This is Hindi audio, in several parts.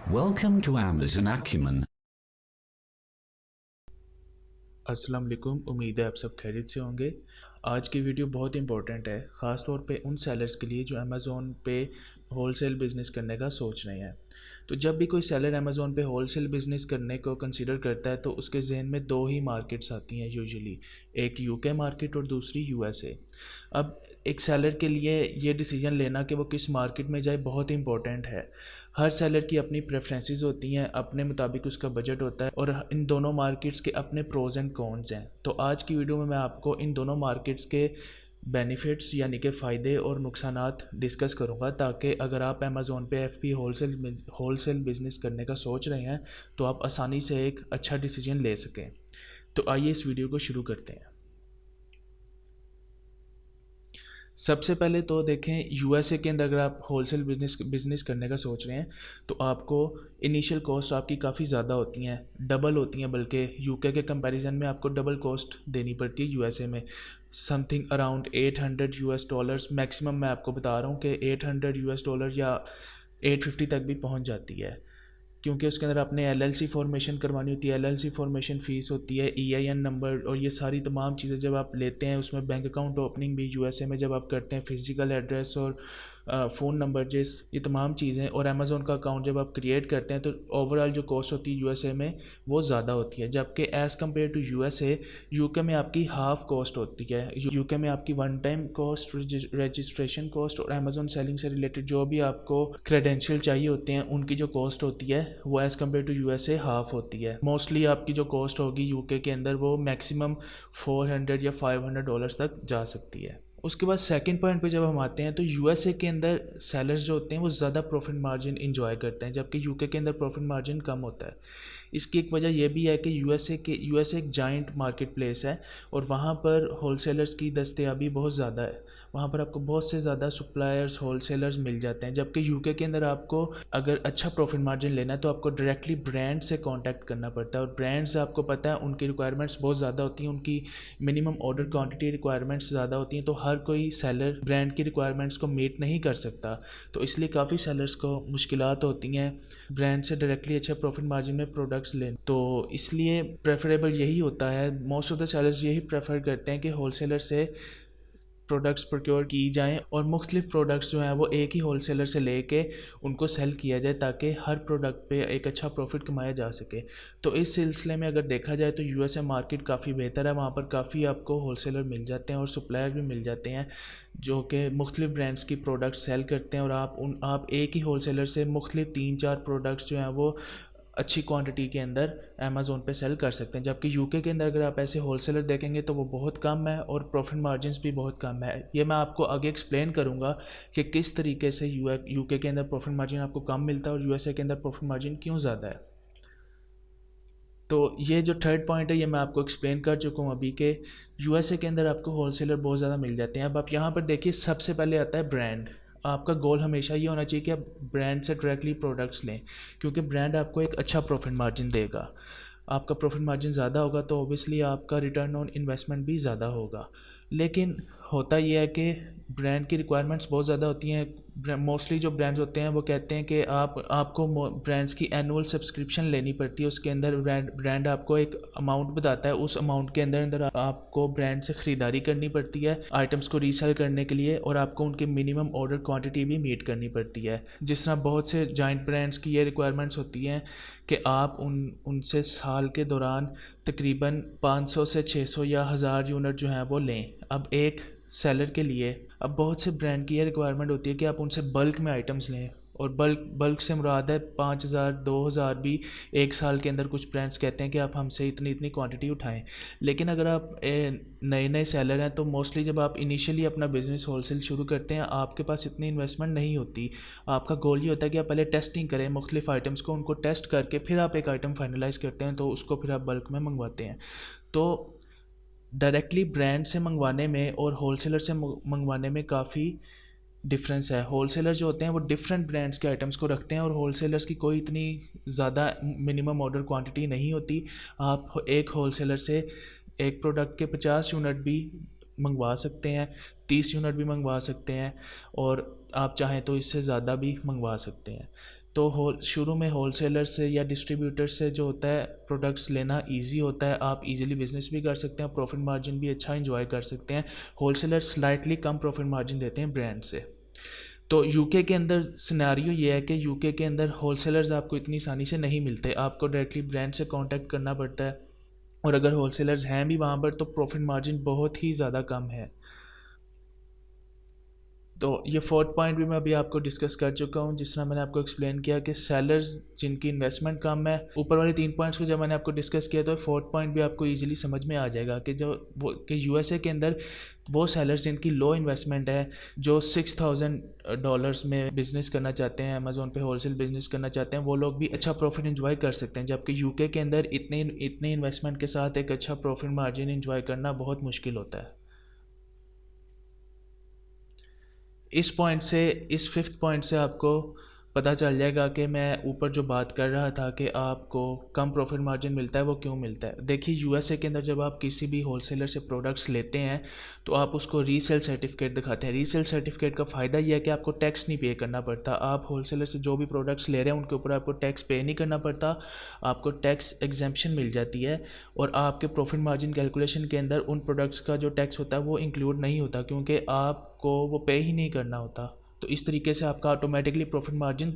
Welcome to Amazon Acumen. अस्सलाम वालेकुम। उम्मीद है आप सब खैरियत से होंगे। आज की वीडियो बहुत इंपॉर्टेंट है, ख़ास तौर पे उन सेलर्स के लिए जो अमेज़ोन पे होलसेल बिज़नेस करने का सोच रहे हैं। तो जब भी कोई सेलर अमेज़ोन पे होलसेल बिज़नेस करने को कंसीडर करता है तो उसके जहन में दो ही मार्केट्स आती हैं यूजुअली, एक यूके मार्केट और दूसरी यूएसए। अब एक सेलर के लिए ये डिसीजन लेना कि वो किस मार्केट में जाए बहुत इंपॉर्टेंट है। हर सेलर की अपनी प्रेफरेंसेस होती हैं, अपने मुताबिक उसका बजट होता है और इन दोनों मार्केट्स के अपने प्रोज एंड कॉन्स हैं। तो आज की वीडियो में मैं आपको इन दोनों मार्केट्स के बेनिफिट्स यानी कि फ़ायदे और नुकसानात डिस्कस करूंगा, ताकि अगर आप अमेज़ोन पे एफपी होलसेल बिज़नेस करने का सोच रहे हैं तो आप आसानी से एक अच्छा डिसीजन ले सकें। तो आइए इस वीडियो को शुरू करते हैं। सबसे पहले तो देखें, यूएसए के अंदर अगर आप होलसेल बिजनेस करने का सोच रहे हैं तो आपको इनिशियल कॉस्ट आपकी काफ़ी ज़्यादा होती हैं, डबल होती हैं, बल्कि यूके के कंपैरिजन में आपको डबल कॉस्ट देनी पड़ती है यूएसए में। Something around 800 US dollars maximum मैं आपको बता रहा हूँ कि 800 यूएस डॉलर या 850 तक भी पहुँच जाती है, क्योंकि उसके अंदर आपने एलएलसी फॉर्मेशन करवानी होती है, एलएलसी फॉर्मेशन फ़ीस होती है, ईआईएन नंबर और ये सारी तमाम चीज़ें जब आप लेते हैं। उसमें बैंक अकाउंट ओपनिंग भी यूएसए में जब आप करते हैं, फिजिकल एड्रेस और फ़ोन नंबर जिस ये तमाम चीज़ें, और अमेज़ोन का अकाउंट जब आप क्रिएट करते हैं तो ओवरऑल जो कॉस्ट होती है यूएसए में वो ज़्यादा होती है, जबकि as compare to USA UK में आपकी हाफ कॉस्ट होती है। यूके में आपकी one time cost, registration cost और अमेज़ोन सेलिंग से रिलेटेड जो भी आपको क्रेडेंशियल चाहिए होते हैं उनकी जो कॉस्ट होती है वो as compare to USA half होती है। मोस्टली आपकी जो कॉस्ट होगी यूके के अंदर वो मैक्सिमम 400 या 500 डॉलर्स तक जा सकती है। उसके बाद सेकंड पॉइंट पे जब हम आते हैं तो यूएसए के अंदर सेलर्स जो होते हैं वो ज़्यादा प्रॉफिट मार्जिन इंजॉय करते हैं, जबकि यूके के अंदर प्रॉफिट मार्जिन कम होता है। इसकी एक वजह यह भी है कि यूएसए एक जाइंट मार्केट प्लेस है और वहाँ पर होलसेलर्स की दस्तयाबी बहुत ज़्यादा है। वहाँ पर आपको बहुत से ज़्यादा सप्लायर्स होलसेलर्स मिल जाते हैं, जबकि यूके के अंदर आपको अगर अच्छा प्रॉफिट मार्जिन लेना है तो आपको डायरेक्टली ब्रांड से कांटेक्ट करना पड़ता है, और ब्रांड्स आपको पता है उनकी रिक्वायरमेंट्स बहुत ज़्यादा होती हैं, उनकी मिनिमम ऑर्डर क्वांटिटी रिक्वायरमेंट्स ज़्यादा होती हैं, तो हर कोई सेलर ब्रांड की रिक्वायरमेंट्स को मीट नहीं कर सकता। तो इसलिए काफ़ी सेलर्स को मुश्किलात होती हैं ब्रांड से डायरेक्टली अच्छा प्रॉफिट मार्जिन में प्रोडक्ट्स लें। तो इसलिए प्रेफरेबल यही होता है, मोस्ट ऑफ द सेलर्स यही प्रेफर करते हैं कि होलसेलर से प्रोडक्ट्स प्रोक्योर की जाएँ और मुख्तलिफ प्रोडक्ट्स जो हैं वो एक ही होलसेलर से लेके उनको सेल किया जाए, ताकि हर प्रोडक्ट पे एक अच्छा प्रॉफिट कमाया जा सके। तो इस सिलसिले में अगर देखा जाए तो यूएसए मार्केट काफ़ी बेहतर है, वहाँ पर काफ़ी आपको होलसेलर मिल जाते हैं और सप्लायर भी मिल जाते हैं जो कि मुख्तलिफ ब्रांड्स की प्रोडक्ट सेल करते हैं, और आप एक ही होलसेलर से मुख्तलिफ 3-4 प्रोडक्ट्स जो हैं वो अच्छी क्वांटिटी के अंदर अमेज़ोन पे सेल कर सकते हैं। जबकि यूके के अंदर अगर आप ऐसे होलसेलर देखेंगे तो वो बहुत कम है और प्रॉफिट मार्जिन्स भी बहुत कम है। ये मैं आपको आगे एक्सप्लेन करूँगा कि किस तरीके से यूके के अंदर प्रॉफिट मार्जिन आपको कम मिलता है और यूएसए के अंदर प्रॉफिट मार्जिन क्यों ज़्यादा है। तो ये जो थर्ड पॉइंट है ये मैं आपको एक्सप्लेन कर चुका हूँ अभी के यूएसए के अंदर आपको होलसेलर बहुत ज़्यादा मिल जाते हैं। अब आप यहाँ पर देखिए, सबसे पहले आता है ब्रांड। आपका गोल हमेशा ये होना चाहिए कि आप ब्रांड से डायरेक्टली प्रोडक्ट्स लें, क्योंकि ब्रांड आपको एक अच्छा प्रॉफिट मार्जिन देगा। आपका प्रॉफिट मार्जिन ज़्यादा होगा तो ऑब्वियसली आपका रिटर्न ऑन इन्वेस्टमेंट भी ज़्यादा होगा। लेकिन होता यह है कि ब्रांड की रिक्वायरमेंट्स बहुत ज़्यादा होती हैं। मोस्टली जो ब्रांड्स होते हैं वो कहते हैं कि आपको ब्रांड्स की एनुअल सब्सक्रिप्शन लेनी पड़ती है। उसके अंदर ब्रांड आपको एक अमाउंट बताता है, उस अमाउंट के अंदर अंदर आपको ब्रांड से ख़रीदारी करनी पड़ती है आइटम्स को रीसेल करने के लिए, और आपको उनके मिनिमम ऑर्डर क्वांटिटी भी मीट करनी पड़ती है। जिस तरह बहुत से जॉइंट ब्रांड्स की ये रिक्वायरमेंट्स होती हैं कि आप उनसे साल के दौरान तकरीबन 500 से 600 या 1000 यूनिट जो हैं वो लें। अब एक सेलर के लिए अब बहुत से ब्रांड की ये रिक्वायरमेंट होती है कि आप उनसे बल्क में आइटम्स लें, और बल्क बल्क से मुराद है 5000 2000 भी एक साल के अंदर कुछ ब्रांड्स कहते हैं कि आप हमसे इतनी इतनी क्वांटिटी उठाएं। लेकिन अगर आप नए नए सेलर हैं तो मोस्टली जब आप इनिशियली अपना बिज़नेस होलसेल शुरू करते हैं आपके पास इतनी इन्वेस्टमेंट नहीं होती। आपका गोल ये होता है कि आप पहले टेस्टिंग करें मुख्तलिफ आइटम्स को, उनको टेस्ट करके फिर आप एक आइटम फाइनलाइज करते हैं, तो उसको फिर आप बल्क में मंगवाते हैं। तो डायरेक्टली ब्रांड से मंगवाने में और होलसेलर से मंगवाने में काफ़ी डिफरेंस है। होलसेलर जो होते हैं वो डिफरेंट ब्रांड्स के आइटम्स को रखते हैं और होलसेलर्स की कोई इतनी ज़्यादा मिनिमम ऑर्डर क्वांटिटी नहीं होती। आप एक होलसेलर से एक प्रोडक्ट के 50 यूनिट भी मंगवा सकते हैं, 30 यूनिट भी मंगवा सकते हैं, और आप चाहें तो इससे ज़्यादा भी मंगवा सकते हैं। तो शुरू में होलसेलर से या डिस्ट्रीब्यूटर से जो होता है प्रोडक्ट्स लेना इजी होता है, आप इजीली बिजनेस भी कर सकते हैं, प्रॉफिट मार्जिन भी अच्छा इंजॉय कर सकते हैं। होलसेलर स्लाइटली कम प्रॉफिट मार्जिन देते हैं ब्रांड से। तो यूके के अंदर सिनेरियो ये है कि यूके के अंदर होलसेलर्स आपको इतनी आसानी से नहीं मिलते, आपको डायरेक्टली ब्रांड से कांटेक्ट करना पड़ता है, और अगर होलसेलर्स हैं भी वहाँ पर तो प्रॉफिट मार्जिन बहुत ही ज़्यादा कम है। तो ये फोर्थ पॉइंट भी मैं अभी आपको डिस्कस कर चुका हूँ, जिस तरह मैंने आपको एक्सप्लेन किया कि सेलर्स जिनकी इन्वेस्टमेंट कम है, ऊपर वाले 3 पॉइंट्स को जब मैंने आपको डिस्कस किया तो फोर्थ पॉइंट भी आपको इजीली समझ में आ जाएगा कि जो वो कि यूएसए के अंदर वो सेलर्स जिनकी लो इन्वेस्टमेंट है, जो $6,000 में बिज़नेस करना चाहते हैं, अमेज़ोन पे होलसेल बिज़नेस करना चाहते हैं, वो लोग भी अच्छा प्रॉफिट इन्जॉय कर सकते हैं, जबकि यूके के अंदर इतने इन्वेस्टमेंट के साथ एक अच्छा प्रॉफिट मार्जिन इन्जॉय करना बहुत मुश्किल होता है। इस फिफ्थ पॉइंट से आपको पता चल जाएगा कि मैं ऊपर जो बात कर रहा था कि आपको कम प्रॉफिट मार्जिन मिलता है वो क्यों मिलता है। देखिए यूएसए के अंदर जब आप किसी भी होलसेलर से प्रोडक्ट्स लेते हैं तो आप उसको रीसेल सर्टिफिकेट दिखाते हैं। रीसेल सर्टिफिकेट का फ़ायदा यह है कि आपको टैक्स नहीं पे करना पड़ता, आप होलसेलर से जो भी प्रोडक्ट्स ले रहे हैं उनके ऊपर आपको टैक्स पे नहीं करना पड़ता, आपको टैक्स एग्जेम्पशन मिल जाती है, और आपके प्रॉफिट मार्जिन कैलकुलेशन के अंदर उन प्रोडक्ट्स का जो टैक्स होता है वो इंक्लूड नहीं होता, क्योंकि आपको वो पे ही नहीं करना होता। तो इस तरीके से आपका ऑटोमेटिकली प्रॉफिट मार्जिन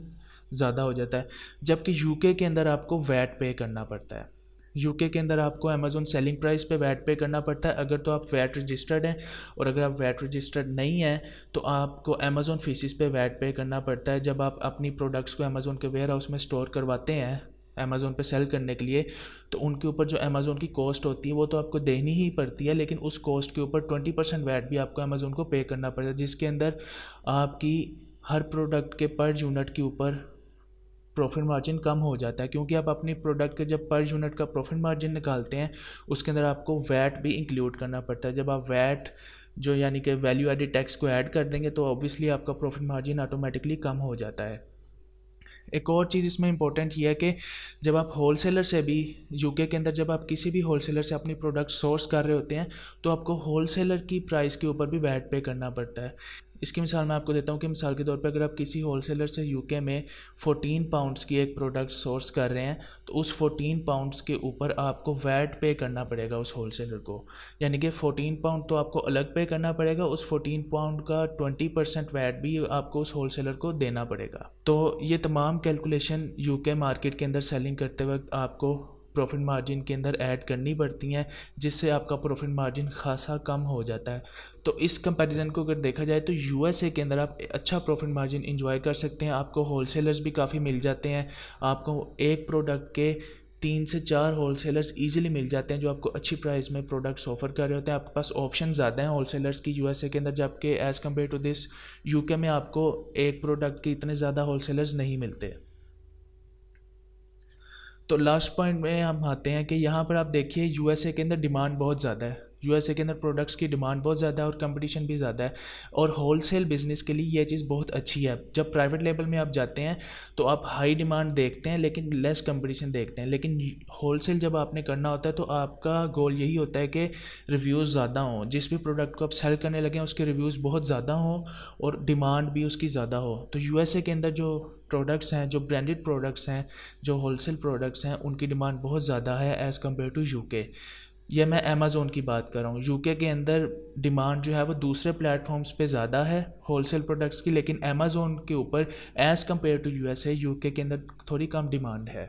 ज़्यादा हो जाता है। जबकि यूके के अंदर आपको वैट पे करना पड़ता है। यूके के अंदर आपको अमेज़ॉन सेलिंग प्राइस पे वैट पे करना पड़ता है अगर तो आप वैट रजिस्टर्ड हैं, और अगर आप वैट रजिस्टर्ड नहीं हैं तो आपको अमेज़ॉन फीसिस पे वैट पे करना पड़ता है। जब आप अपनी प्रोडक्ट्स को अमेज़ॉन के वेयर हाउस में स्टोर करवाते हैं अमेज़ॉन पे सेल करने के लिए, तो उनके ऊपर जो अमेज़ॉन की कॉस्ट होती है वो तो आपको देनी ही पड़ती है, लेकिन उस कॉस्ट के ऊपर 20% वैट भी आपको अमेज़ॉन को पे करना पड़ता है, जिसके अंदर आपकी हर प्रोडक्ट के पर यूनिट के ऊपर प्रॉफिट मार्जिन कम हो जाता है, क्योंकि आप अपनी प्रोडक्ट के जब पर यूनिट का प्रॉफिट मार्जिन निकालते हैं उसके अंदर आपको वैट भी इंक्लूड करना पड़ता है। जब आप वैट जो यानी कि वैल्यू एडेड टैक्स को ऐड कर देंगे तो ऑब्वियसली आपका प्रॉफिट मार्जिन ऑटोमेटिकली कम हो जाता है। एक और चीज़ इसमें इंपॉर्टेंट ये है कि जब आप होलसेलर से भी यूके के अंदर जब आप किसी भी होलसेलर से अपनी प्रोडक्ट सोर्स कर रहे होते हैं तो आपको होलसेलर की प्राइस के ऊपर भी वैट पे करना पड़ता है। इसकी मिसाल मैं आपको देता हूँ कि मिसाल के तौर पे अगर आप किसी होलसेलर से यूके में 14 पाउंड्स की एक प्रोडक्ट सोर्स कर रहे हैं तो उस 14 पाउंड्स के ऊपर आपको वैट पे करना पड़ेगा उस होलसेलर को, यानी कि 14 पाउंड तो आपको अलग पे करना पड़ेगा, उस 14 पाउंड का 20% वैट भी आपको उस होलसेलर को देना पड़ेगा। तो ये तमाम कैलकुलेशन यूके मार्केट के अंदर सेलिंग करते वक्त आपको प्रॉफिट मार्जिन के अंदर ऐड करनी पड़ती हैं, जिससे आपका प्रॉफिट मार्जिन खासा कम हो जाता है। तो इस कंपैरिजन को अगर देखा जाए तो यूएसए के अंदर आप अच्छा प्रॉफिट मार्जिन इंजॉय कर सकते हैं, आपको होलसेलर्स भी काफ़ी मिल जाते हैं, आपको एक प्रोडक्ट के 3 से 4 होलसेलर्स इजीली मिल जाते हैं जो आपको अच्छी प्राइस में प्रोडक्ट्स ऑफर कर रहे होते हैं। आपके पास ऑप्शन ज़्यादा हैं होलसेलर्स की यूएसए के अंदर, जबकि as compare to this UK में आपको एक प्रोडक्ट के इतने ज़्यादा होलसेलर्स नहीं मिलते। तो लास्ट पॉइंट में हम आते हैं कि यहाँ पर आप देखिए यूएसए के अंदर डिमांड बहुत ज़्यादा है, यूएसए के अंदर प्रोडक्ट्स की डिमांड बहुत ज़्यादा है और कंपटीशन भी ज़्यादा है, और होलसेल बिज़नेस के लिए ये चीज़ बहुत अच्छी है। जब प्राइवेट लेवल में आप जाते हैं तो आप हाई डिमांड देखते हैं लेकिन लेस कंपटीशन देखते हैं, लेकिन होलसेल जब आपने करना होता है तो आपका गोल यही होता है कि रिव्यूज़ ज़्यादा हों, जिस भी प्रोडक्ट को आप सेल करने लगें उसके रिव्यूज़ बहुत ज़्यादा हों और डिमांड भी उसकी ज़्यादा हो। तो यूएसए के अंदर जो प्रोडक्ट्स हैं, जो ब्रांडेड प्रोडक्ट्स हैं, जो होलसेल प्रोडक्ट्स हैं, उनकी डिमांड बहुत ज़्यादा है एज़ कम्पेयर टू यूके। ये मैं अमेज़ोन की बात कर रहा हूँ। यूके के अंदर डिमांड जो है वो दूसरे प्लेटफॉर्म्स पे ज़्यादा है होलसेल प्रोडक्ट्स की, लेकिन अमेज़ोन के ऊपर as compare to USA UK के अंदर थोड़ी कम डिमांड है।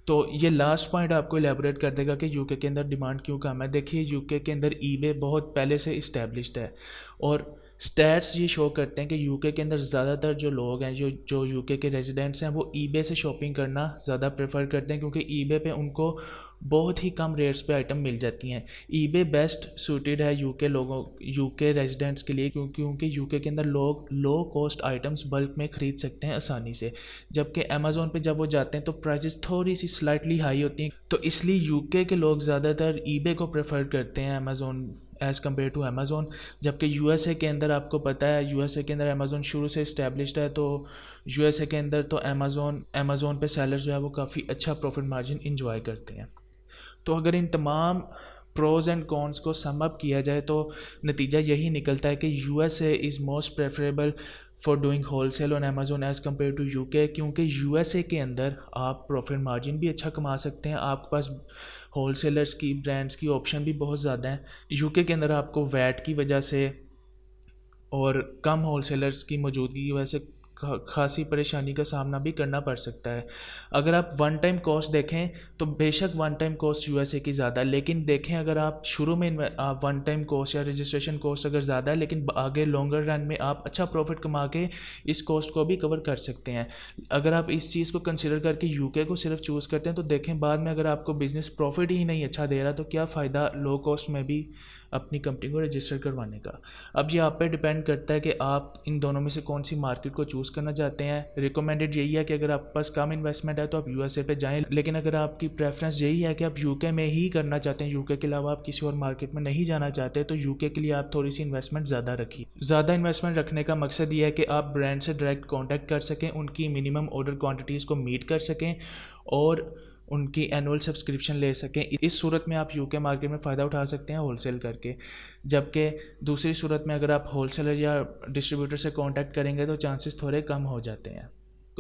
तो ये लास्ट पॉइंट आपको इलेबोरेट कर देगा कि यूके के अंदर डिमांड क्यों कम है। देखिए यूके के अंदर ईबे बहुत पहले से इस्टेब्लिश्ड है, और स्टैट्स ये शो करते हैं कि यूके के अंदर ज़्यादातर जो लोग हैं जो जो यूके के रेजिडेंट्स हैं वो ईबे से शॉपिंग करना ज़्यादा प्रेफर करते हैं, क्योंकि ईबे पे उनको बहुत ही कम रेट्स पे आइटम मिल जाती हैं। ईबे बेस्ट सूटेड है यूके लोगों यूके रेजिडेंट्स के लिए, क्योंकि यूके के अंदर लोग लो कॉस्ट आइटम्स बल्क में ख़रीद सकते हैं आसानी से, जबकि अमेज़ोन पे जब वो जाते हैं तो प्राइसेस थोड़ी सी स्लाइटली हाई होती हैं। तो इसलिए यूके के लोग ज़्यादातर ईबे को प्रेफर करते हैं Amazon as compare to Amazon. जबकि यूएसए के अंदर आपको पता है यूएसए के अंदर अमेज़ोन शुरू से इस्टेब्लिश्ड है, तो यूएसए के अंदर तो अमेज़ोन पे सेलर्स जो है वो काफ़ी अच्छा प्रॉफिट मार्जिन इंजॉय करते हैं। तो अगर इन तमाम प्रोज़ एंड कॉन्स को सम अप किया जाए तो नतीजा यही निकलता है कि USA is most preferable for doing wholesale on Amazon as compare to UK, क्योंकि यूएसए के अंदर आप प्रॉफिट मार्जिन भी अच्छा कमा सकते हैं, आपके पास होलसेलर्स की ब्रांड्स की ऑप्शन भी बहुत ज़्यादा है। यूके के अंदर आपको वैट की वजह से और कम होलसेलर्स की मौजूदगी की वजह से खासी परेशानी का सामना भी करना पड़ सकता है। अगर आप वन टाइम कॉस्ट देखें तो बेशक वन टाइम कॉस्ट यूएसए की ज़्यादा है, लेकिन देखें अगर आप शुरू में आप वन टाइम कॉस्ट या रजिस्ट्रेशन कॉस्ट अगर ज़्यादा है, लेकिन आगे लॉन्गर रन में आप अच्छा प्रॉफिट कमा के इस कॉस्ट को भी कवर कर सकते हैं। अगर आप इस चीज़ को कंसिडर करके यूके को सिर्फ चूज़ करते हैं तो देखें बाद में अगर आपको बिज़नेस प्रॉफिट ही नहीं अच्छा दे रहा तो क्या फ़ायदा लो कॉस्ट में भी अपनी कंपनी को रजिस्टर करवाने का। अब ये आप पे डिपेंड करता है कि आप इन दोनों में से कौन सी मार्केट को चूज़ करना चाहते हैं। रिकमेंडेड यही है कि अगर आपके पास कम इन्वेस्टमेंट है तो आप यूएसए पे जाएं, लेकिन अगर आपकी प्रेफरेंस यही है कि आप यूके में ही करना चाहते हैं, यूके के अलावा आप किसी और मार्केट में नहीं जाना चाहते, तो यूके के लिए आप थोड़ी सी इन्वेस्टमेंट ज़्यादा रखिए। ज़्यादा इन्वेस्टमेंट रखने का मकसद ये है कि आप ब्रांड से डायरेक्ट कॉन्टैक्ट कर सकें, उनकी मिनिमम ऑर्डर क्वान्टिटीज़ को मीट कर सकें और उनकी एनुअल सब्सक्रिप्शन ले सकें। इस सूरत में आप यूके मार्केट में फ़ायदा उठा सकते हैं होलसेल करके, जबकि दूसरी सूरत में अगर आप होलसेलर या डिस्ट्रीब्यूटर से कांटेक्ट करेंगे तो चांसेस थोड़े कम हो जाते हैं।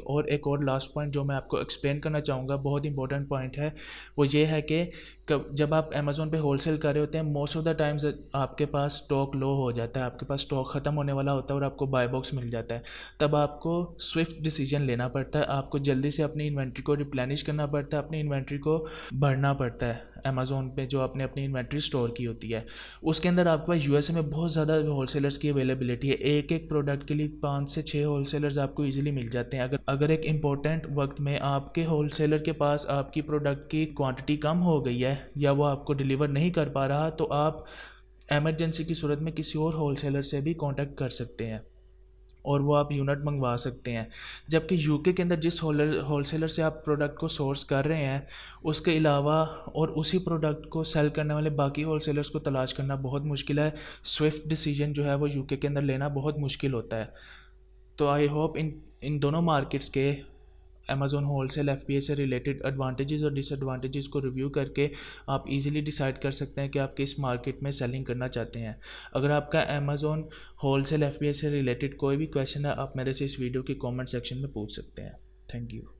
और एक और लास्ट पॉइंट जो मैं आपको एक्सप्लेन करना चाहूँगा, बहुत इंपॉर्टेंट पॉइंट है, वो ये है कि जब आप अमेज़ोन पे होलसेल कर रहे होते हैं मोस्ट ऑफ द टाइम्स आपके पास स्टॉक लो हो जाता है, आपके पास स्टॉक ख़त्म होने वाला होता है और आपको बाय बॉक्स मिल जाता है। तब आपको स्विफ्ट डिसीजन लेना पड़ता है, आपको जल्दी से अपनी इन्वेंट्री को रिप्लेनिश करना पड़ता है, अपनी इन्वेंट्री को भरना पड़ता है अमेज़ोन पे जो आपने अपनी इन्वेंट्री स्टोर की होती है। उसके अंदर आपके पास यूएसए में बहुत ज़्यादा होलसेलर्स की अवेलेबिलिटी है, एक एक प्रोडक्ट के लिए 5 से 6 होलसेलर्स आपको ईजिली मिल जाते हैं। अगर एक इम्पॉर्टेंट वक्त में आपके होलसेलर के पास आपकी प्रोडक्ट की क्वांटिटी कम हो गई है या वो आपको डिलीवर नहीं कर पा रहा, तो आप एमरजेंसी की सूरत में किसी और होलसेलर से भी कांटेक्ट कर सकते हैं और वो आप यूनिट मंगवा सकते हैं। जबकि यूके के अंदर जिस होलसेलर से आप प्रोडक्ट को सोर्स कर रहे हैं उसके अलावा और उसी प्रोडक्ट को सेल करने वाले बाकी होलसेलर्स को तलाश करना बहुत मुश्किल है। स्विफ्ट डिसीजन जो है वो यूके के अंदर लेना बहुत मुश्किल होता है। तो आई होप इन इन दोनों मार्केट्स के अमेज़ॉन होलसेल एफबीए से रिलेटेड एडवांटेजेस और डिसएडवांटेजेस को रिव्यू करके आप इजीली डिसाइड कर सकते हैं कि आप किस मार्केट में सेलिंग करना चाहते हैं। अगर आपका अमेज़ॉन होलसेल एफबीए से रिलेटेड कोई भी क्वेश्चन है आप मेरे से इस वीडियो के कमेंट सेक्शन में पूछ सकते हैं। Thank you.